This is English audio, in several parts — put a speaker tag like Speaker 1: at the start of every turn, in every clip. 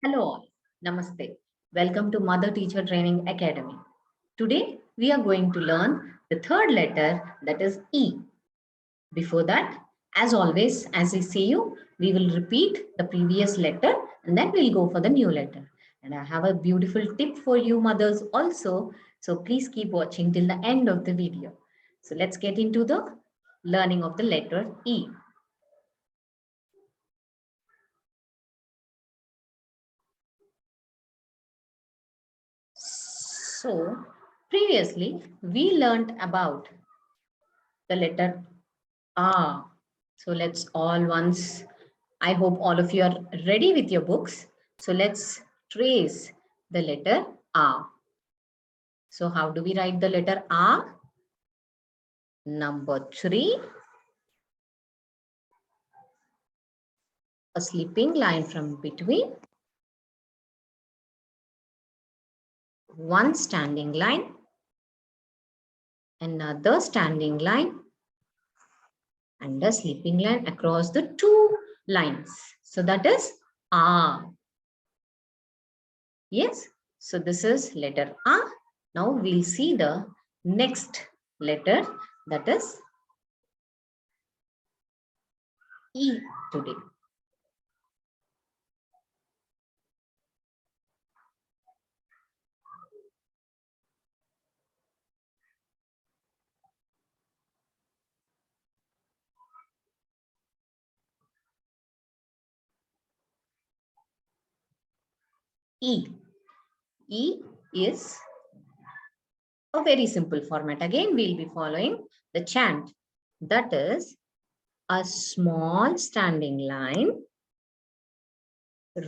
Speaker 1: Hello all, Namaste. Welcome to Mother Teacher Training Academy. Today we are going to learn the third letter, that is E. Before that, as always, as I say you, we will repeat the previous letter and then we'll go for the new letter. And I have a beautiful tip for you mothers also. So please keep watching till the end of the video. So let's get into the learning of the letter E. So previously we learned about the letter R. So let's all once, I hope all of you are ready with your books. So let's trace the letter R. So how do we write the letter R? Number 3, a slipping line from between, one standing line, another standing line, and a slipping line across the two lines. So that is R. Yes, so this is letter R. Now we'll see the next letter, that is E today. E. E is a very simple format. Again, we'll be following the chant. That is a small standing line,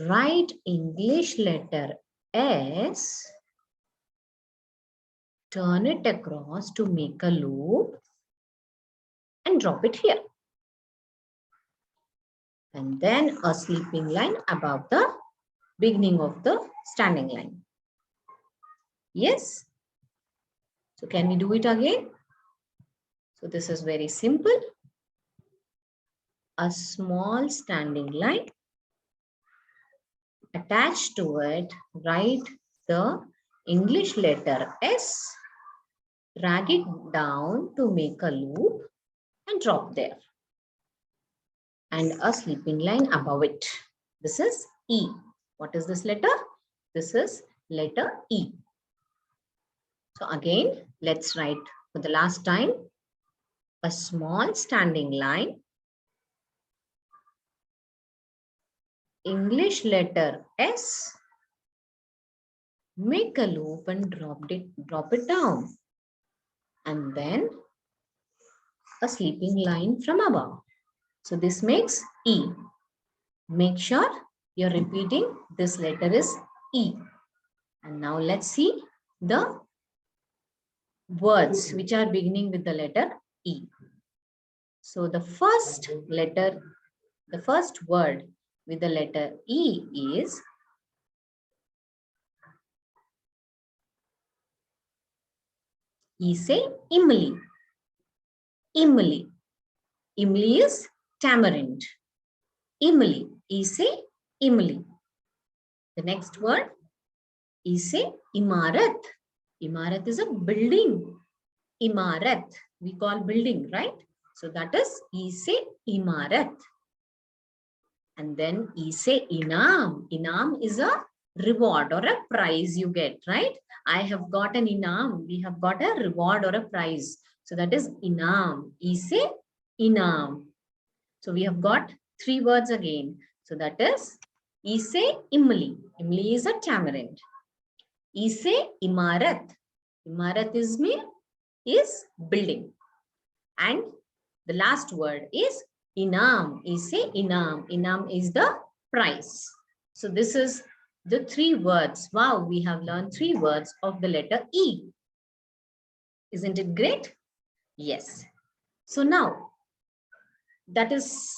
Speaker 1: write English letter S, turn it across to make a loop, and drop it here. And then a slipping line above the beginning of the standing line. Yes? So can we do it again? So this is very simple. A small standing line, attached to it, write the English letter S, drag it down to make a loop and drop there. And a slipping line above it. This is E. What is this letter? This is letter E. So again, let's write for the last time. A small standing line, English letter S, make a loop and drop it down. And then a slipping line from above. So this makes E. Make sure you're repeating this letter is E. And now let's see the words which are beginning with the letter E. So the first letter, the first word with the letter E is say Imli. Imli. Imli is tamarind. Imli. Say Imli. The next word say Imarat. Imarat is a building. Imarat. We call building, right? So that is say Imarat. And then say Inam. Inam is a reward or a prize you get, right? I have got an Inam. We have got a reward or a prize. So that is Inam. Say Inam. So we have got 3 words again. So that is say Imli. Imli is a tamarind. Say Imarat. Imarat is building. And the last word is Inam. Say Inam. Inam is the price. So this is the 3 words. Wow, we have learned 3 words of the letter E. Isn't it great? Yes. So now, that is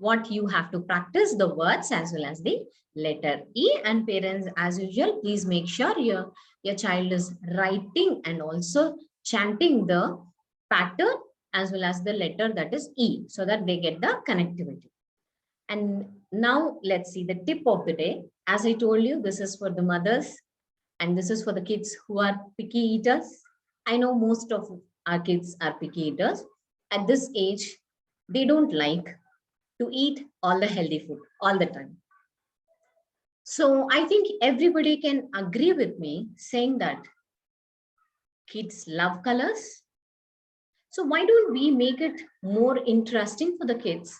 Speaker 1: what you have to practice, the words as well as the letter E. And parents, as usual, please make sure your child is writing and also chanting the pattern as well as the letter, that is E, so that they get the connectivity. And Now let's see the tip of the day. As I told you, this is for the mothers and this is for the kids who are picky eaters. I know most of our kids are picky eaters. At this age, they don't like to eat all the healthy food all the time. So I think everybody can agree with me saying that kids love colors. So why don't we make it more interesting for the kids,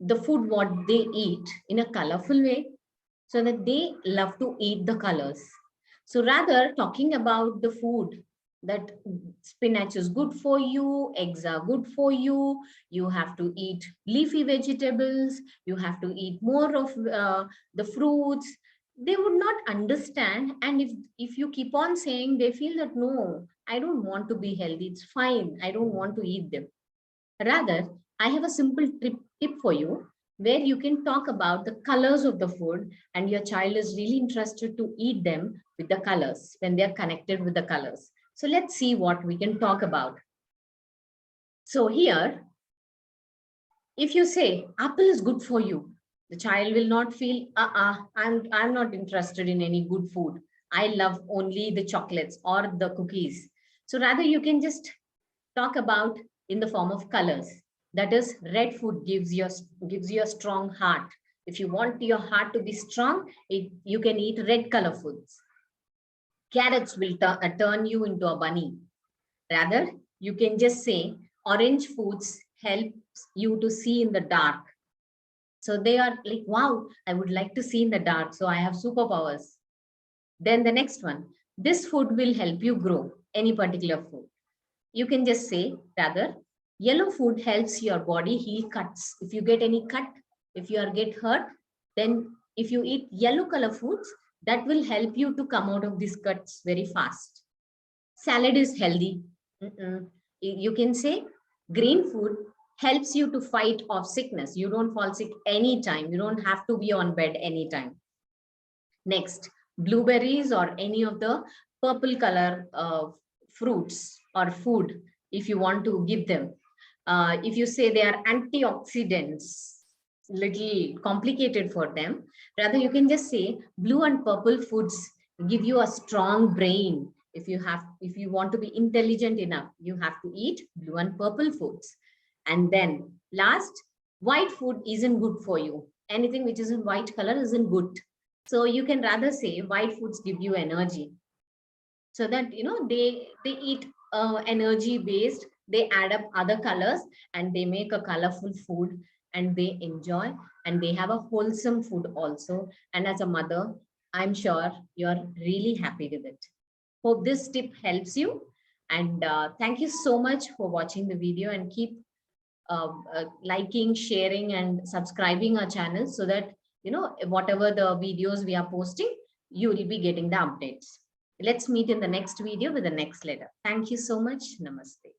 Speaker 1: the food what they eat in a colorful way, so that they love to eat the colors. So rather talking about the food, that spinach is good for you, eggs are good for you, you have to eat leafy vegetables, you have to eat more of the fruits, they would not understand. And if you keep on saying, they feel that no, I don't want to be healthy, it's fine, I don't want to eat them. Rather, I have a simple tip for you where you can talk about the colors of the food and your child is really interested to eat them with the colors when they're connected with the colors. So let's see what we can talk about. So here, if you say apple is good for you, the child will not feel, I'm not interested in any good food. I love only the chocolates or the cookies. So rather you can just talk about in the form of colors. That is, red food gives you a strong heart. If you want your heart to be strong, you can eat red color foods. Carrots will turn you into a bunny. Rather, you can just say orange foods helps you to see in the dark. So they are like, wow, I would like to see in the dark. So I have superpowers. Then the next one, this food will help you grow, any particular food. You can just say, rather, yellow food helps your body heal cuts. If you get any cut, if you are get hurt, then if you eat yellow color foods, that will help you to come out of these cuts very fast. Salad is healthy. You can say green food helps you to fight off sickness. You don't fall sick anytime. You don't have to be on bed anytime. Next, blueberries or any of the purple color fruits or food, if you want to give them. If you say they are antioxidants, little complicated for them. Rather, you can just say blue and purple foods give you a strong brain. If you want to be intelligent enough, you have to eat blue and purple foods. And then last, white food isn't good for you. Anything which is in white color isn't good. So you can rather say white foods give you energy. So that, they eat energy based, they add up other colors and they make a colorful food and they enjoy and they have a wholesome food also. And as a mother, I'm sure you're really happy with it. Hope this tip helps you. And thank you so much for watching the video, and keep liking, sharing, and subscribing our channel so that, whatever the videos we are posting, you will be getting the updates. Let's meet in the next video with the next letter. Thank you so much. Namaste.